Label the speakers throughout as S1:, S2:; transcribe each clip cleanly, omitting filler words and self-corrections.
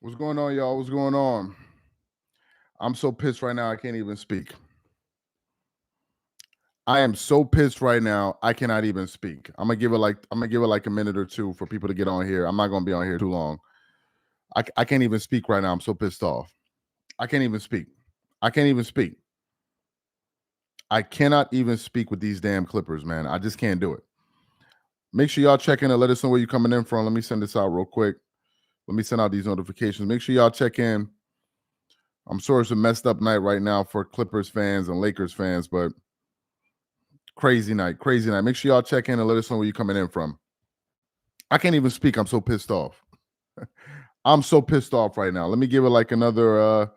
S1: What's going on, y'all? What's going on? I'm so pissed right now. I can't even speak. I am so pissed right now. I cannot even speak. I'm gonna give it like a minute or two for people to get on here. I'm not gonna be on here too long. I can't even speak right now. I'm so pissed off. I can't even speak. I can't even speak. I cannot even speak with these damn Clippers, man. I just can't do it. Make sure y'all check in and let us know where you're coming in from. Let me send this out real quick. Let me send out these notifications. Make sure y'all check in. I'm sure it's a messed up night right now for Clippers fans and Lakers fans, but crazy night, crazy night. Make sure y'all check in and let us know where you're coming in from. I can't even speak. I'm so pissed off. I'm so pissed off right now. Let me give it like another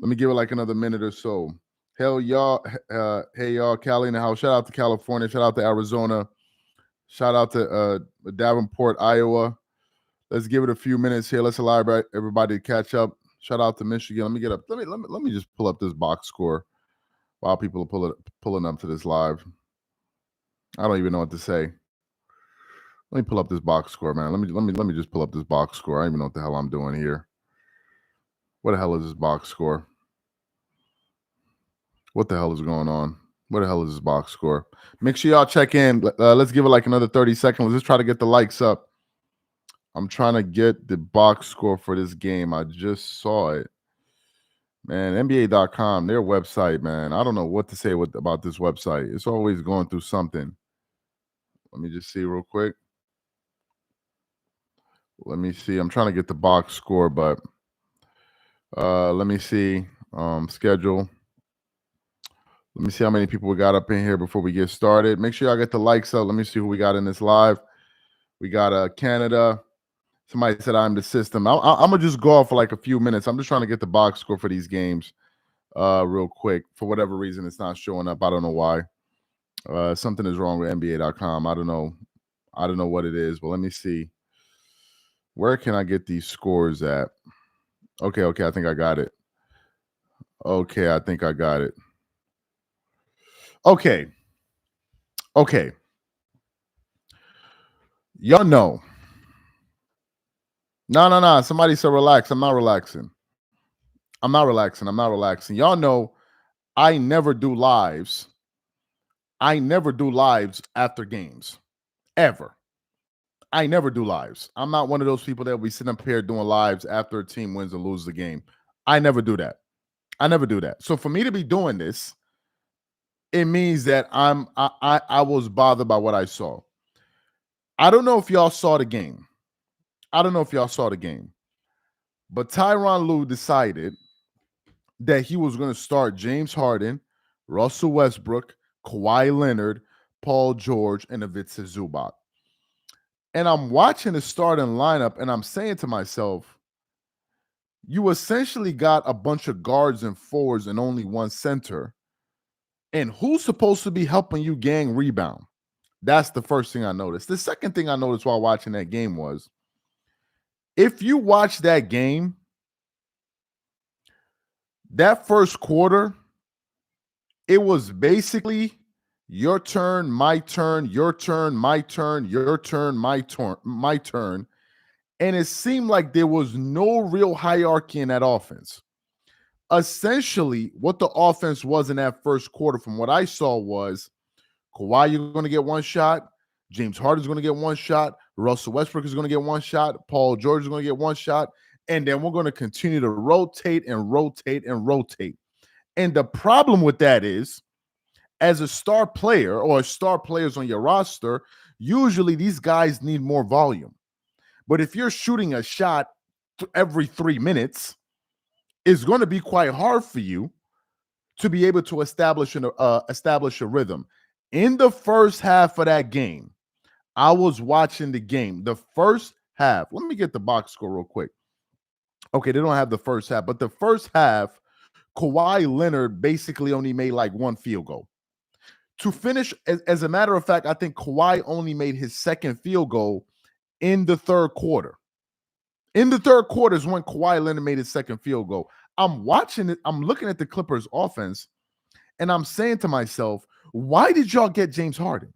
S1: minute or so. Hell y'all, hey y'all, Cali in the house. Shout out to California, shout out to Arizona, shout out to Davenport, Iowa. Let's give it a few minutes here. Let's allow everybody to catch up. Shout out to Michigan. Let me get up. Let me just pull up this box score while people are pulling up to this live. I don't even know what to say. Let me pull up this box score, man. Let me just pull up this box score. I don't even know what the hell I'm doing here. What the hell is this box score? What the hell is going on? What the hell is this box score? Make sure y'all check in. Let's give it like another 30 seconds. Let's just try to get the likes up. I'm trying to get the box score for this game. I just saw it. Man, NBA.com, their website, man. I don't know what to say about this website. It's always going through something. Let me just see real quick. Let me see. I'm trying to get the box score, but let me see. Schedule. Let me see how many people we got up in here before we get started. Make sure y'all get the likes up. Let me see who we got in this live. We got Canada. Somebody said I'm the system. I'm gonna just go off for like a few minutes. I'm just trying to get the box score for these games real quick. For whatever reason, it's not showing up. I don't know why. Something is wrong with NBA.com. I don't know what it is, but let me see. Where can I get these scores at? Okay, I think I got it. Okay, I think I got it. Okay. Y'all know. No. Somebody said relax. I'm not relaxing. Y'all know I never do lives. I never do lives after games. Ever. I never do lives. I'm not one of those people that will be sitting up here doing lives after a team wins or loses the game. I never do that. So for me to be doing this, it means that I was bothered by what I saw. I don't know if y'all saw the game. But Tyronn Lue decided that he was going to start James Harden, Russell Westbrook, Kawhi Leonard, Paul George, and Ivica Zubac. And I'm watching the starting lineup, and I'm saying to myself, you essentially got a bunch of guards and forwards and only one center. And who's supposed to be helping you gang rebound? That's the first thing I noticed. The second thing I noticed while watching that game was, if you watch that game, that first quarter, it was basically your turn, my turn, your turn, my turn, your turn, my turn. And it seemed like there was no real hierarchy in that offense. Essentially, what the offense was in that first quarter, from what I saw, was Kawhi, you're going to get one shot. James Harden is going to get one shot. Russell Westbrook is going to get one shot. Paul George is going to get one shot. And then we're going to continue to rotate and rotate and rotate. And the problem with that is, as a star player or star players on your roster, usually these guys need more volume. But if you're shooting a shot every 3 minutes, it's going to be quite hard for you to be able to establish a rhythm. In the first half of that game, I was watching the game. The first half, let me get the box score real quick. Okay, they don't have the first half, but the first half, Kawhi Leonard basically only made like one field goal. To finish, as a matter of fact, I think Kawhi only made his second field goal in the third quarter. In the third quarter is when Kawhi Leonard made his second field goal. I'm watching it. I'm looking at the Clippers offense, and I'm saying to myself, why did y'all get James Harden?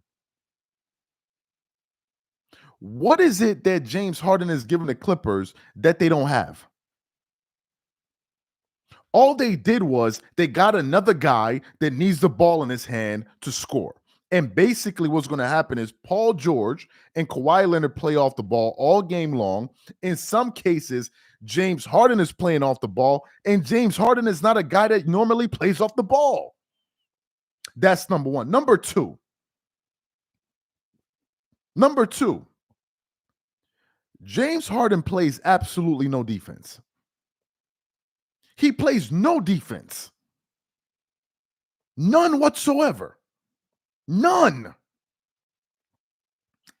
S1: What is it that James Harden is giving the Clippers that they don't have? All they did was they got another guy that needs the ball in his hand to score. And basically, what's going to happen is Paul George and Kawhi Leonard play off the ball all game long. In some cases, James Harden is playing off the ball, and James Harden is not a guy that normally plays off the ball. That's number one. Number two, James Harden plays absolutely no defense. He plays no defense. None whatsoever. None.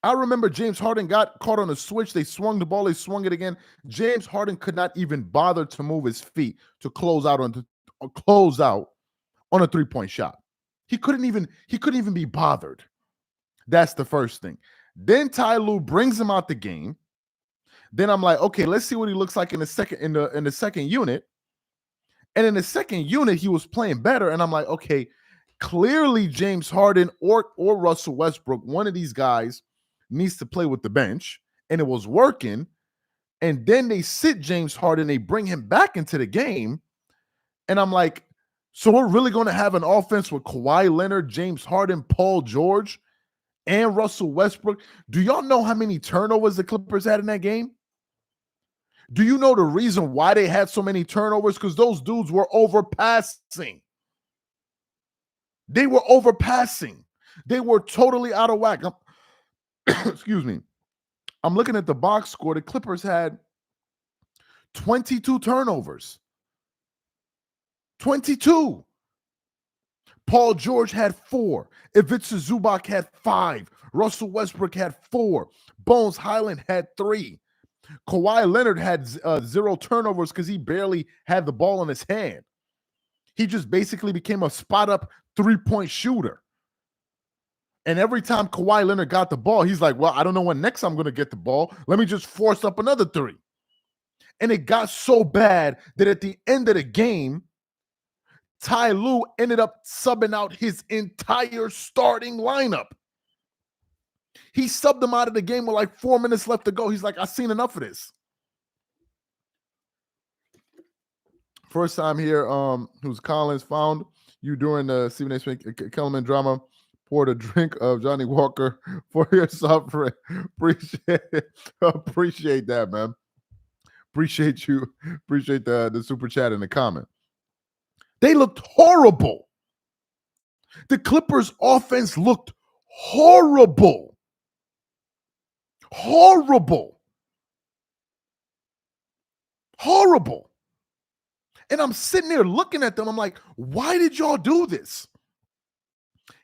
S1: I remember James Harden got caught on a switch. They swung the ball. They swung it again. James Harden could not even bother to move his feet to close out on a three-point shot. He couldn't even be bothered. That's the first thing. Then Ty Lue brings him out the game. Then I'm like, okay, let's see what he looks like in the second unit. And in the second unit, he was playing better. And I'm like, okay, clearly James Harden or Russell Westbrook, one of these guys needs to play with the bench. And it was working. And then they sit James Harden, they bring him back into the game. And I'm like, so we're really going to have an offense with Kawhi Leonard, James Harden, Paul George, and Russell Westbrook? Do y'all know how many turnovers the Clippers had in that game? Do you know the reason why they had so many turnovers? Because those dudes were overpassing. They were overpassing. They were totally out of whack. Excuse me. I'm looking at the box score. The Clippers had 22 turnovers. 22. Paul George had 4. Ivica Zubac had 5. Russell Westbrook had 4. Bones Highland had 3. Kawhi Leonard had 0 turnovers because he barely had the ball in his hand. He just basically became a spot-up three-point shooter. And every time Kawhi Leonard got the ball, he's like, well, I don't know when next I'm going to get the ball. Let me just force up another 3. And it got so bad that at the end of the game, Ty Lue ended up subbing out his entire starting lineup. He subbed them out of the game with like 4 minutes left to go. He's like, I've seen enough of this. First time here, who's Collins found you during the Stephen A. Smith Kellerman drama. Poured a drink of Johnny Walker for your suffering. Appreciate that, man. Appreciate you. Appreciate the super chat in the comment. They looked horrible. The Clippers offense looked horrible. Horrible. Horrible. And I'm sitting there looking at them. I'm like, why did y'all do this?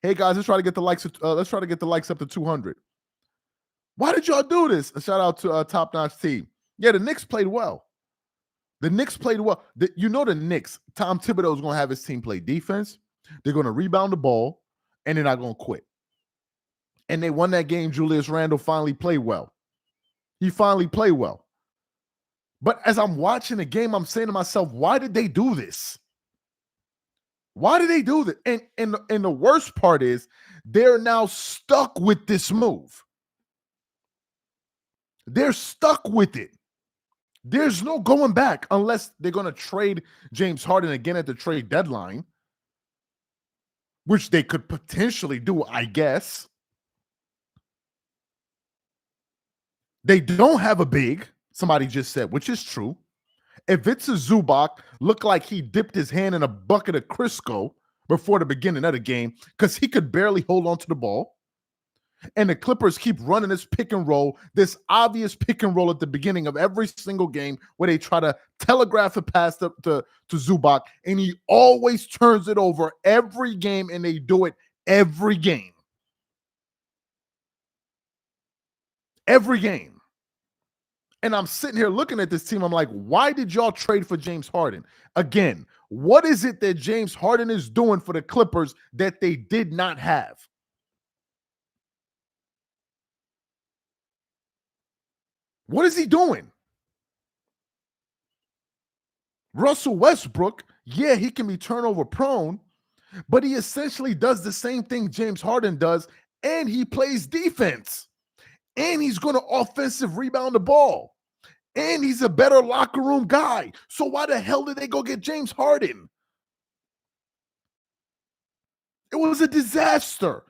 S1: Hey guys, let's try to get the likes. Let's try to get the likes up to 200. Why did y'all do this? A shout out to Top Notch Team. Yeah, the Knicks played well. The Knicks played well. The Knicks, Tom Thibodeau is going to have his team play defense. They're going to rebound the ball, and they're not going to quit. And they won that game. Julius Randle finally played well. He finally played well. But as I'm watching the game, I'm saying to myself, why did they do this? Why did they do this? And the worst part is they're now stuck with this move. They're stuck with it. There's no going back unless they're going to trade James Harden again at the trade deadline, which they could potentially do, I guess. They don't have a big, somebody just said, which is true. Ivica Zubac looked like he dipped his hand in a bucket of Crisco before the beginning of the game because he could barely hold on to the ball. And the Clippers keep running this pick and roll, this obvious pick and roll at the beginning of every single game where they try to telegraph a pass up to Zubac, and he always turns it over every game, and they do it every game. Every game. And I'm sitting here looking at this team. I'm like, why did y'all trade for James Harden? Again, what is it that James Harden is doing for the Clippers that they did not have? What is he doing? Russell Westbrook, yeah, he can be turnover prone, but he essentially does the same thing James Harden does, and he plays defense. And he's going to offensive rebound the ball. And he's a better locker room guy. So why the hell did they go get James Harden? It was a disaster.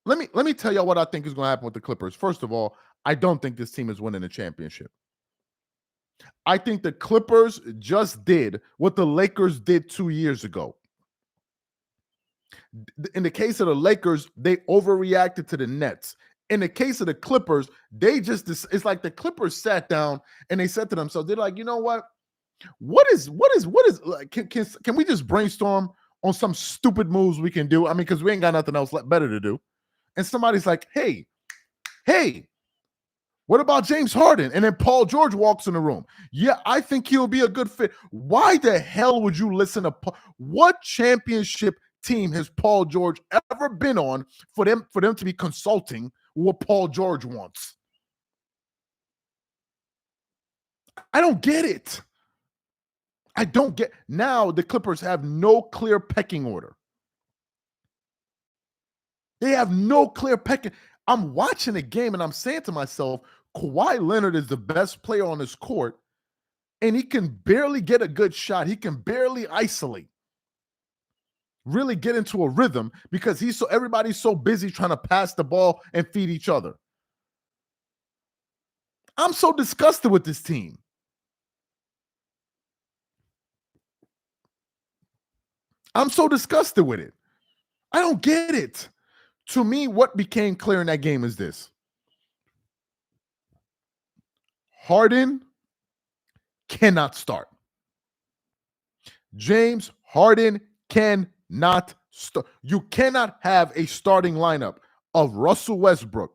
S1: Let me tell y'all what I think is going to happen with the Clippers. First of all, I don't think this team is winning a championship. I think the Clippers just did what the Lakers did 2 years ago. In the case of the Lakers, they overreacted to the Nets. In the case of the Clippers, it's like the Clippers sat down and they said to themselves, they're like, you know what? What is like, can we just brainstorm on some stupid moves we can do? I mean, because we ain't got nothing else better to do. And somebody's like, hey, what about James Harden? And then Paul George walks in the room. Yeah, I think he'll be a good fit. Why the hell would you listen to what championship team has Paul George ever been on for them to be consulting what Paul George wants? I don't get it. I don't get. Now the Clippers have no clear pecking order. They have no clear pecking. I'm watching the game and I'm saying to myself, Kawhi Leonard is the best player on this court, and he can barely get a good shot. He can barely isolate, really get into a rhythm because everybody's so busy trying to pass the ball and feed each other. I'm so disgusted with this team. I'm so disgusted with it. I don't get it. To me, what became clear in that game is this. Harden cannot start. James Harden cannot start. You cannot have a starting lineup of Russell Westbrook,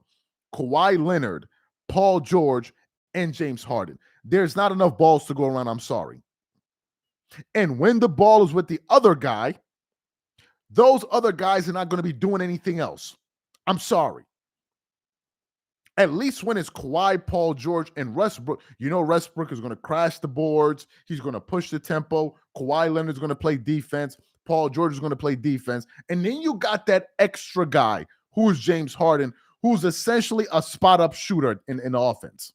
S1: Kawhi Leonard, Paul George, and James Harden. There's not enough balls to go around. I'm sorry. And when the ball is with the other guy, those other guys are not going to be doing anything else. I'm sorry. At least when it's Kawhi, Paul George, and Westbrook, you know Westbrook is going to crash the boards. He's going to push the tempo. Kawhi Leonard is going to play defense. Paul George is going to play defense. And then you got that extra guy who is James Harden, who's essentially a spot-up shooter in the offense.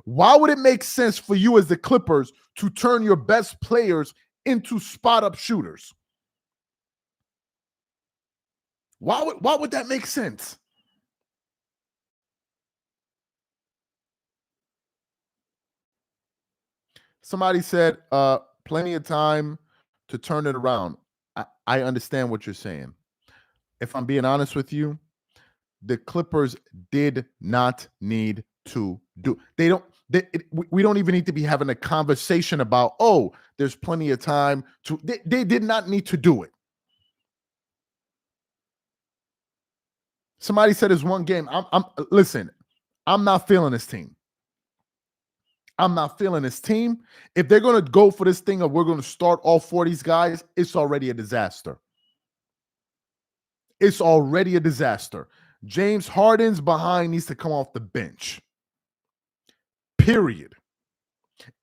S1: Why would it make sense for you as the Clippers to turn your best players into spot-up shooters? Why would that make sense? Somebody said, plenty of time to turn it around. I understand what you're saying. If I'm being honest with you, the Clippers did not need to do. We don't even need to be having a conversation about, oh, there's plenty of time to. They did not need to do it. Somebody said it's one game. Listen, I'm not feeling this team. I'm not feeling this team. If they're going to go for this thing of we're going to start all 4 of these guys, it's already a disaster. It's already a disaster. James Harden's behind needs to come off the bench. Period.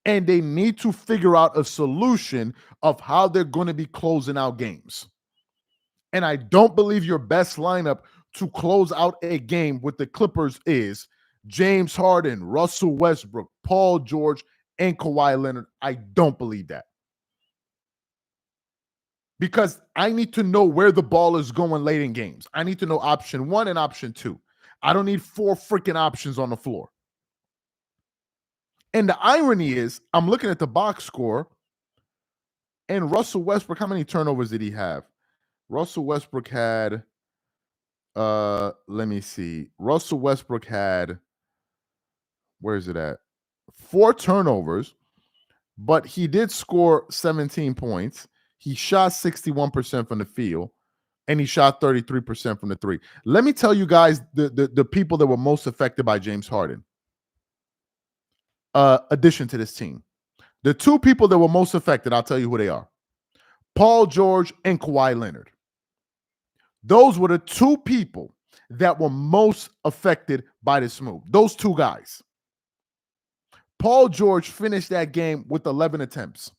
S1: And they need to figure out a solution of how they're going to be closing out games. And I don't believe your best lineup to close out a game with the Clippers is James Harden, Russell Westbrook, Paul George, and Kawhi Leonard. I don't believe that. Because I need to know where the ball is going late in games. I need to know option 1 and option 2. I don't need 4 freaking options on the floor. And the irony is, I'm looking at the box score, and Russell Westbrook, how many turnovers did he have? Russell Westbrook had, let me see. Russell Westbrook had, where is it at? 4 turnovers, but he did score 17 points. He shot 61% from the field, and he shot 33% from the 3. Let me tell you guys the people that were most affected by James Harden. Addition to this team. The 2 people that were most affected, I'll tell you who they are. Paul George and Kawhi Leonard. Those were the 2 people that were most affected by this move. Those 2 guys. Paul George finished that game with 11 attempts.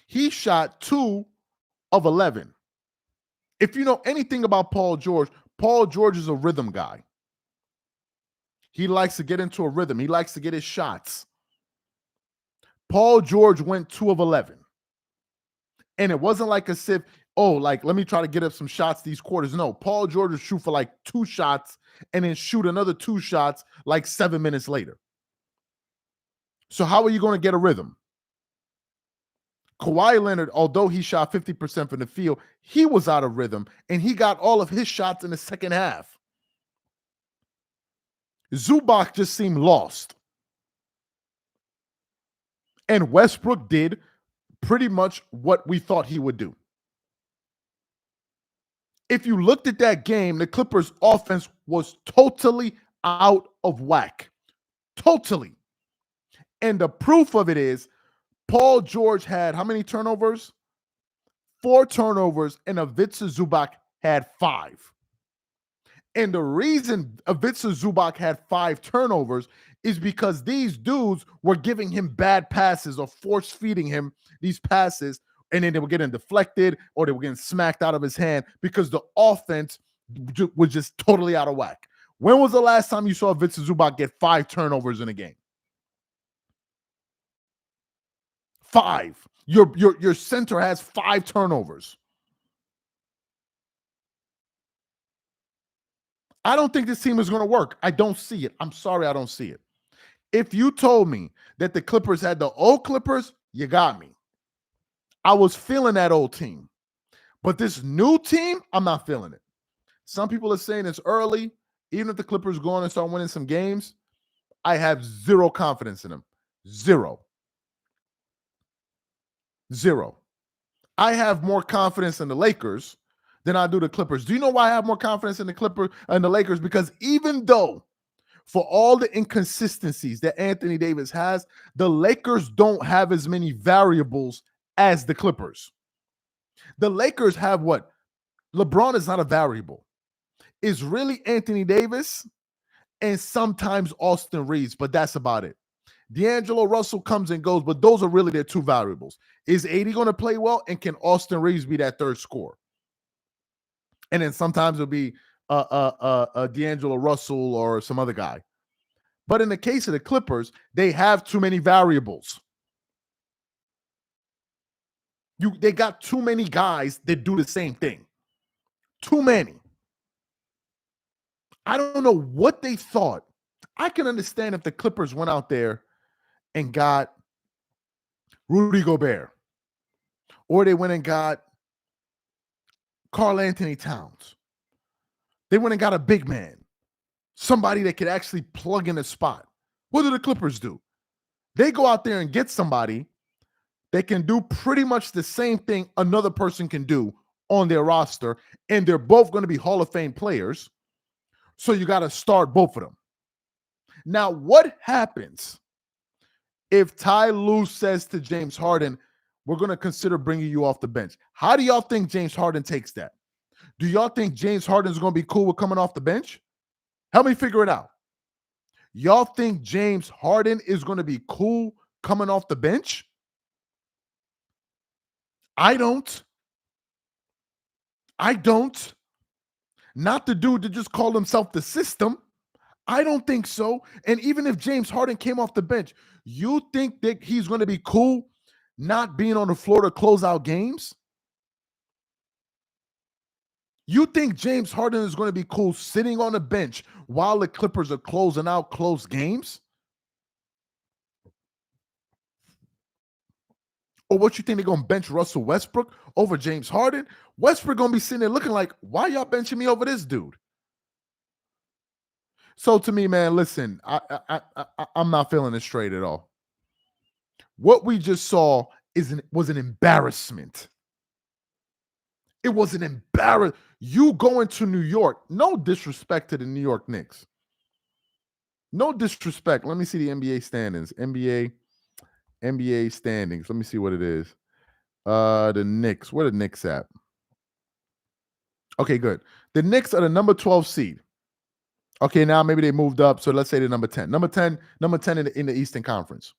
S1: He shot 2 of 11. If you know anything about Paul George Paul George is a rhythm guy. He likes to get into a rhythm. He likes to get his shots. Paul George went 2 of 11. And it wasn't like as if, oh, like, let me try to get up some shots these quarters. No, Paul George would shoot for like 2 shots and then shoot another 2 shots like 7 minutes later. So how are you going to get a rhythm? Kawhi Leonard, although he shot 50% from the field, he was out of rhythm, and he got all of his shots in the second half. Zubac just seemed lost. And Westbrook did pretty much what we thought he would do. If you looked at that game, the Clippers' offense was totally out of whack. Totally. And the proof of it is Paul George had how many turnovers? 4 turnovers, and Ivica Zubac had 5. And the reason Ivica Zubac had 5 turnovers is because these dudes were giving him bad passes or force feeding him these passes, and then they were getting deflected or they were getting smacked out of his hand because the offense was just totally out of whack. When was the last time you saw Ivica Zubac get 5 turnovers in a game? 5. Your center has 5 turnovers. I don't think this team is going to work. I don't see it. I'm sorry, I don't see it. If you told me that the Clippers had the old Clippers, you got me. I was feeling that old team. But this new team, I'm not feeling it. Some people are saying it's early. Even if the Clippers go on and start winning some games, I have zero confidence in them. Zero. I have more confidence in the Lakers than I do the Clippers. Do you know why I have more confidence in the Clippers and the Lakers? Because even though for all the inconsistencies that Anthony Davis has, the Lakers don't have as many variables as the Clippers. The Lakers have what? LeBron is not a variable. It's really Anthony Davis and sometimes Austin Reeves, but that's about it. D'Angelo Russell comes and goes, but those are really their 2 variables. Is AD going to play well, and can Austin Reeves be that third scorer? And then sometimes it'll be D'Angelo Russell or some other guy. But in the case of the Clippers, they have too many variables. They got too many guys that do the same thing. Too many. I don't know what they thought. I can understand if the Clippers went out there and got Rudy Gobert, or they went and got Karl Anthony Towns. They went and got a big man, somebody that could actually plug in a spot. What do the Clippers do? They go out there and get somebody that can do pretty much the same thing another person can do on their roster, and they're both going to be Hall of Fame players. So you got to start both of them. Now, what happens if Ty Lue says to James Harden, we're going to consider bringing you off the bench? How do y'all think James Harden takes that? Do y'all think James Harden is going to be cool with coming off the bench? Help me figure it out. Y'all think James Harden is going to be cool coming off the bench? I don't. Not the dude that just called himself the system. I don't think so. And even if James Harden came off the bench, you think that he's going to be cool not being on the floor to close out games? You think James Harden is going to be cool sitting on the bench while the Clippers are closing out close games? Or what you think they're going to bench Russell Westbrook over James Harden? Westbrook going to be sitting there looking like, why y'all benching me over this dude? So to me, man, listen, I'm not feeling it straight at all. What we just saw was an embarrassment. It was an embarrassment. You going to New York, no disrespect to the New York Knicks. No disrespect. Let me see the NBA standings. NBA standings. Let me see what it is. The Knicks. Where the Knicks at? Okay, good. The Knicks are the number 12 seed. Okay, now maybe they moved up. So let's say they're number 10. Number 10 in the Eastern Conference.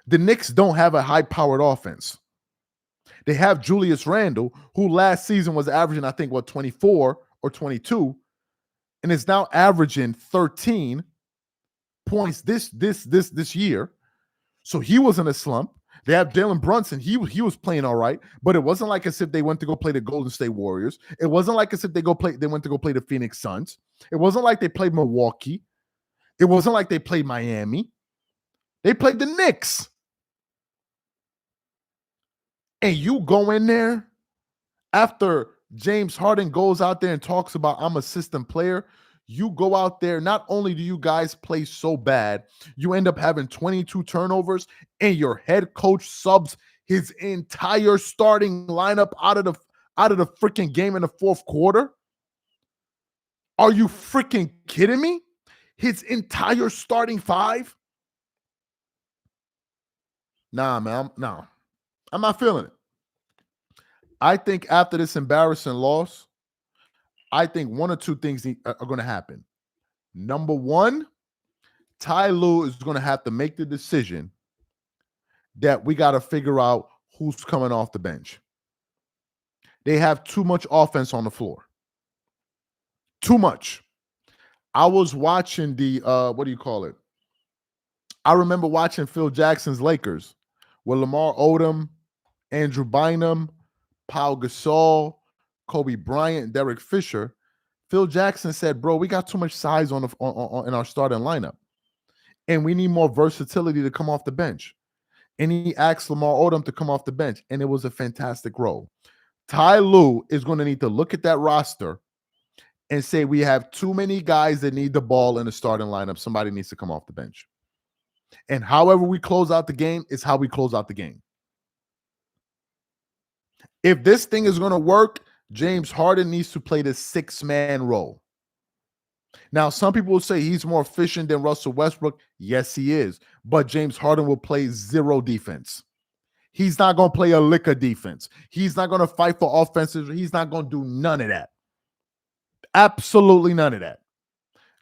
S1: The Knicks don't have a high-powered offense. They have Julius Randle, who last season was averaging, I think, 24 or 22, and is now averaging 13 points this year. So he was in a slump. They have Jalen Brunson. He was playing all right, but it wasn't like as if they went to go play the Golden State Warriors. It wasn't like as if they went to go play the Phoenix Suns. It wasn't like they played Milwaukee. It wasn't like they played Miami. They played the Knicks. And you go in there after James Harden goes out there and talks about I'm a system player. You go out there, not only do you guys play so bad, you end up having 22 turnovers, and your head coach subs his entire starting lineup out of the freaking game in the fourth quarter. Are you freaking kidding me? His entire starting five? Nah, man. I'm not feeling it. I think after this embarrassing loss, I think one or two things are going to happen. Number one, Ty Lue is going to have to make the decision that we got to figure out who's coming off the bench. They have too much offense on the floor. Too much. I was watching the, what do you call it? I remember watching Phil Jackson's Lakers with Lamar Odom, Andrew Bynum, Pau Gasol, Kobe Bryant, Derek Fisher. Phil Jackson said, bro, we got too much size in our starting lineup, and we need more versatility to come off the bench. And he asked Lamar Odom to come off the bench, and it was a fantastic role. Ty Lue is going to need to look at that roster and say we have too many guys that need the ball in the starting lineup. Somebody needs to come off the bench. And however we close out the game is how we close out the game. If this thing is going to work, James Harden needs to play the six-man role. Now, some people will say he's more efficient than Russell Westbrook. Yes, he is. But James Harden will play zero defense. He's not going to play a lick of defense. He's not going to fight for offenses. He's not going to do none of that. Absolutely none of that.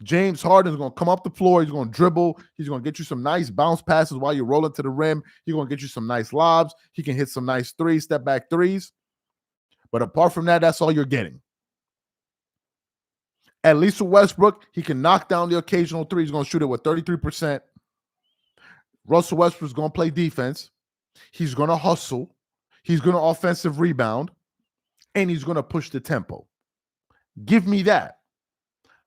S1: James Harden is going to come up the floor. He's going to dribble. He's going to get you some nice bounce passes while you're rolling to the rim. He's going to get you some nice lobs. He can hit some nice threes, step back threes. But apart from that, that's all you're getting. At least with Westbrook, he can knock down the occasional three. He's going to shoot it with 33%. Russell Westbrook's going to play defense. He's going to hustle. He's going to offensive rebound. And he's going to push the tempo. Give me that.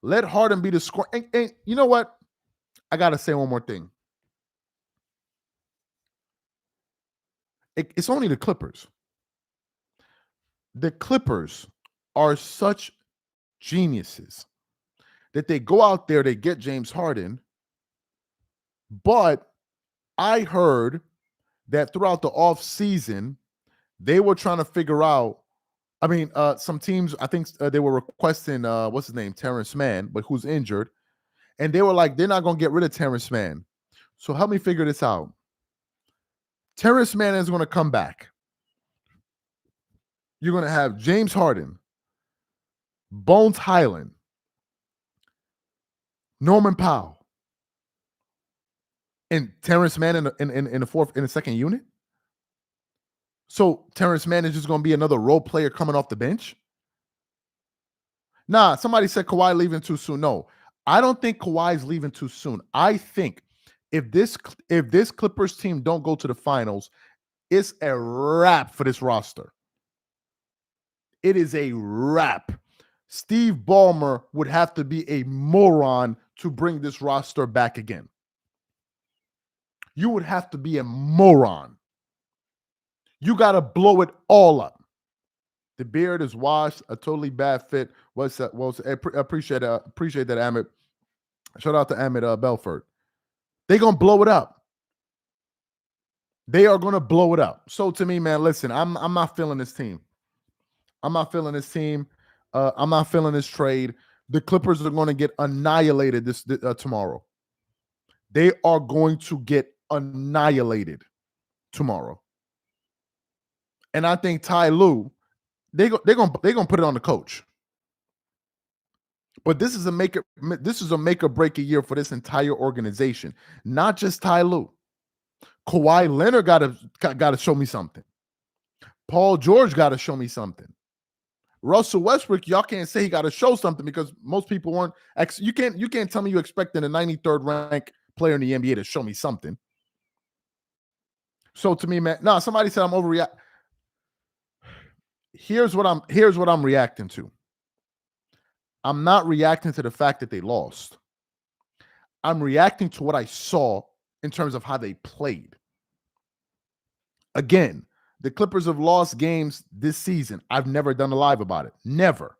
S1: Let Harden be the scorer. And you know what? I got to say one more thing. It's only the Clippers. The Clippers are such geniuses that they go out there, they get James Harden. But I heard that throughout the offseason, they were trying to figure out, some teams, I think they were requesting, what's his name, Terrence Mann, but who's injured. And they were like, they're not going to get rid of Terrence Mann. So help me figure this out. Terrence Mann is going to come back. You're going to have James Harden, Bones Highland, Norman Powell, and Terrence Mann in the second unit. So Terrence Mann is just going to be another role player coming off the bench? Nah, somebody said Kawhi leaving too soon. No, I don't think Kawhi's leaving too soon. I think if this Clippers team don't go to the finals, it's a wrap for this roster. It is a wrap. Steve Ballmer would have to be a moron to bring this roster back again. You would have to be a moron. You got to blow it all up. The beard is washed, a totally bad fit. What's that? Well, appreciate that, Amit. Shout out to Amit Belfort. They're going to blow it up. They are going to blow it up. So to me, man, listen, I'm not feeling this team. I'm not feeling this team. I'm not feeling this trade. The Clippers are going to get annihilated this tomorrow. They are going to get annihilated tomorrow. And I think Ty Lue, they're gonna put it on the coach. But this is a make or break a year for this entire organization, not just Ty Lue. Kawhi Leonard got to show me something. Paul George got to show me something. Russell Westbrook, y'all can't say he got to show something because most people weren't. You can't tell me you expecting a 93rd ranked player in the NBA to show me something. So to me, man, no, somebody said I'm overreacting. Here's what I'm reacting to. I'm not reacting to the fact that they lost. I'm reacting to what I saw in terms of how they played. Again, the Clippers have lost games this season. I've never done a live about it. Never.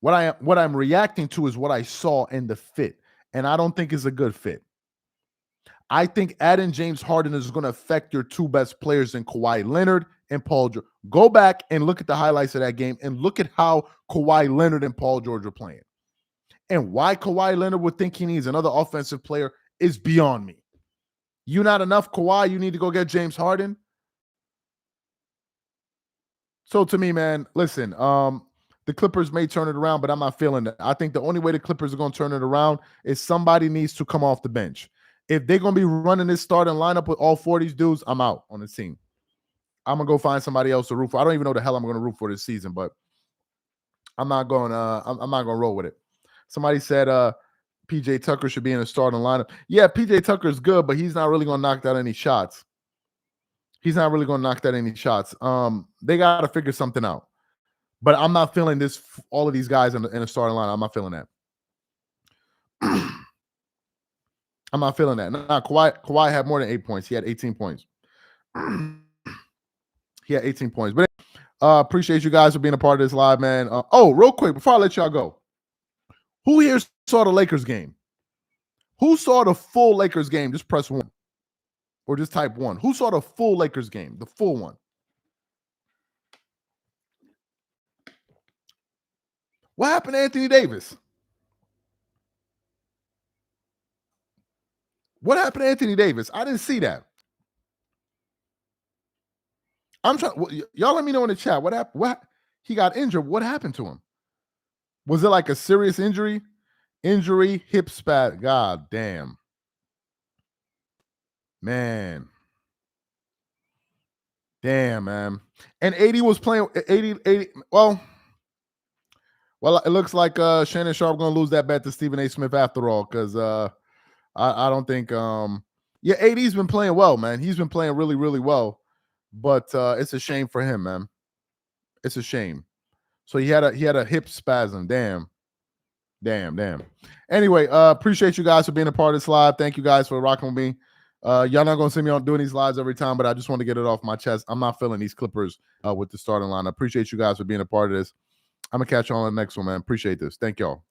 S1: What I'm reacting to is what I saw in the fit, and I don't think it's a good fit. I think adding James Harden is going to affect your two best players in Kawhi Leonard and Paul George. Go back and look at the highlights of that game and look at how Kawhi Leonard and Paul George were playing. And why Kawhi Leonard would think he needs another offensive player is beyond me. You not enough, Kawhi. You need to go get James Harden. So to me, man, listen, the Clippers may turn it around, but I'm not feeling it. I think the only way the Clippers are going to turn it around is somebody needs to come off the bench. If they're going to be running this starting lineup with all 4 of these dudes, I'm out on the team. I'm going to go find somebody else to root for. I don't even know the hell I'm going to root for this season, but I'm not going to roll with it. Somebody said PJ Tucker should be in the starting lineup. Yeah, PJ Tucker is good, but he's not really going to knock down any shots. He's not really going to knock down any shots. They got to figure something out. But I'm not feeling this. All of these guys in the starting lineup, I'm not feeling that. I'm not feeling that. Nah, Kawhi had more than 8 points. He had 18 points. He had 18 points. But appreciate you guys for being a part of this live, man. Real quick, before I let y'all go, who here saw the Lakers game? Who saw the full Lakers game? Just press 1 or just type 1. Who saw the full Lakers game? The full one. What happened to Anthony Davis? What happened to Anthony Davis? I didn't see that. I'm trying. Y'all let me know in the chat. What happened? What he got injured? What happened to him? Was it like a serious injury? Injury, hip spat. God damn. Man. Damn, man. And 80 was playing 80. Well, it looks like Shannon Sharp going to lose that bet to Stephen A. Smith after all, because I don't think 80's been playing well, man. He's been playing really, really well. But it's a shame for him, man. It's a shame. So he had a hip spasm. Damn. Anyway, appreciate you guys for being a part of this live. Thank you guys for rocking with me. Y'all not gonna see me on doing these lives every time, but I just want to get it off my chest. I'm not feeling these Clippers with the starting line. I appreciate you guys for being a part of this. I'm gonna catch you on the next one, man. Appreciate this. Thank y'all.